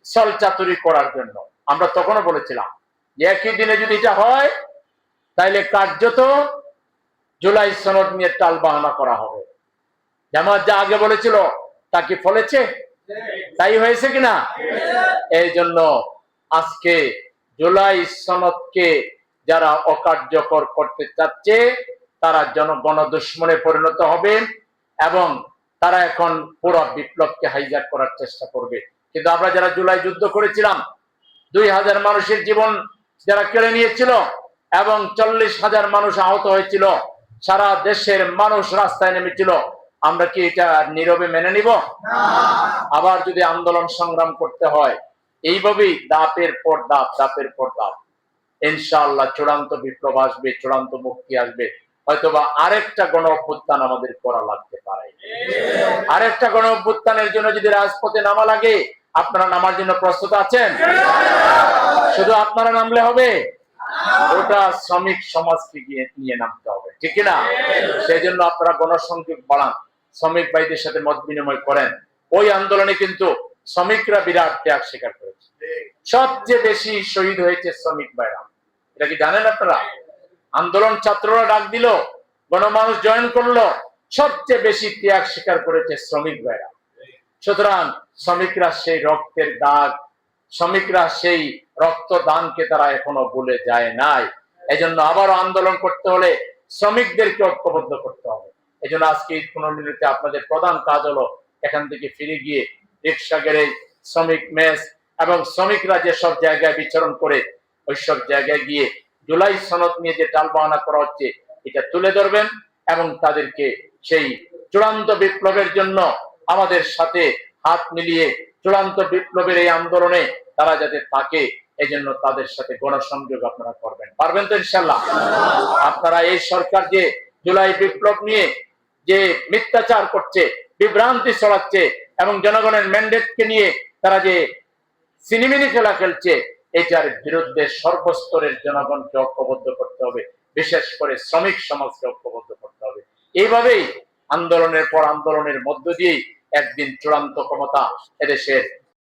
ছলচাতুরি করার জন্য। আমরা তখনও বলেছিলাম যে একই দিনে যদি এটা হয় তাইলে কার্যত জুলাই সনদ নিয়ে টালবাহানা করা হবে। জামাত যা আগে বলেছিল তা কি ফলেছে? তাই হয়েছে কিনা? এই জন্য আজকে জুলাই সনদকে যারা অকার্যকর করতে চাচ্ছে তারা গণদুশমনে পরিণত হবে এবং তারা এখন পুরো বিপ্লবকে হাইজ্যাক করার চেষ্টা করবে। কিন্তু আমরা যারা জুলাই যুদ্ধ করেছিলাম, 2000 মানুষের জীবন যারা কেড়ে নিয়েছিল এবং 40,000 মানুষ আহত হয়েছিল, সারা দেশের মানুষ রাস্তায় নেমেছিল, আমরা কি এটা নীরবে মেনে নিব? আবার যদি আন্দোলন সংগ্রাম করতে হয় এইভাবেই ধাপের পর ধাপ, ধাপের পর ধাপ, ইনশাআল্লাহ চূড়ান্ত বিপ্লব আসবে, চূড়ান্ত মুক্তি আসবে। হয়তোবা আরেকটা গণ অভ্যুত্থান আমাদের করা লাগতে পারে। আরেকটা গণ অভ্যুত্থানের জন্য যদি রাজপথে নামা লাগে, আপনারা নামার জন্য প্রস্তুত আছেন? শুধু আপনারা নামলে হবে? ওটা শ্রমিক সমাজকে গিয়ে নিয়ে নামতে হবে, ঠিক না? সেই জন্য আপনারা গণসংযোগ বাড়ান, শ্রমিক ভাইদের সাথে মত বিনিময় করেন। ওই আন্দোলনে কিন্তু শ্রমিকরা বিরাট ত্যাগ স্বীকার করেছে। সবচেয়ে বেশি শহীদ হয়েছে শ্রমিক ভাইরা। এটা কি জানেন আপনারা? আন্দোলন ছাত্ররা ডাক দিল, গণমানুষ জয়েন করলো, সবচেয়ে বেশি ত্যাগ স্বীকার করেছে শ্রমিক ভাইরা। সুতরাং শ্রমিকরা সেই রক্তের দাগ, শ্রমিকরা সেই রক্তদানকে তারা এখনো ভুলে যায় নাই। এজন্য আবারও আন্দোলন করতে হলে শ্রমিকদেরকে ঐক্যবদ্ধ করতে হবে। এজন্য আজকে ঈদ পুনর্মিলনীতে আপনাদের প্রধান কাজ হলো এখান থেকে ফিরে গিয়ে রিক্সা গ্যারেজ, শ্রমিক মেস এবং শ্রমিকরা যেসব জায়গায় বিচরণ করে ওইসব জায়গায় গিয়ে জুলাই সনদ নিয়ে যে টালবাহানা করা হচ্ছে এটা তুলে ধরবেন এবং তাদেরকে সেই চূড়ান্ত বিপ্লবের জন্য আমাদের সাথে হাত মিলিয়ে চূড়ান্ত বিপ্লবের এই আন্দোলনে তারা যাতে থাকে এই জন্য তাদের সাথে গণসংযোগ আপনারা করবেন। পারবেন তো ইনশাল্লাহ? আপনারা এই সরকার যে জুলাই বিপ্লব নিয়ে যে মিথ্যাচার করছে, বিভ্রান্তি ছড়াচ্ছে এবং জনগণের ম্যান্ডেটকে নিয়ে তারা যে সিনেমিনি খেলা খেলছে, এটার বিরুদ্ধে সর্বস্তরের জনগণকে ঐক্যবদ্ধ করতে হবে, বিশেষ করে শ্রমিক সমাজকে ঐক্যবদ্ধ করতে হবে। এইভাবেই আন্দোলনের পর আন্দোলনের মধ্য দিয়েই একদিন চূড়ান্ত ক্ষমতা এদেশের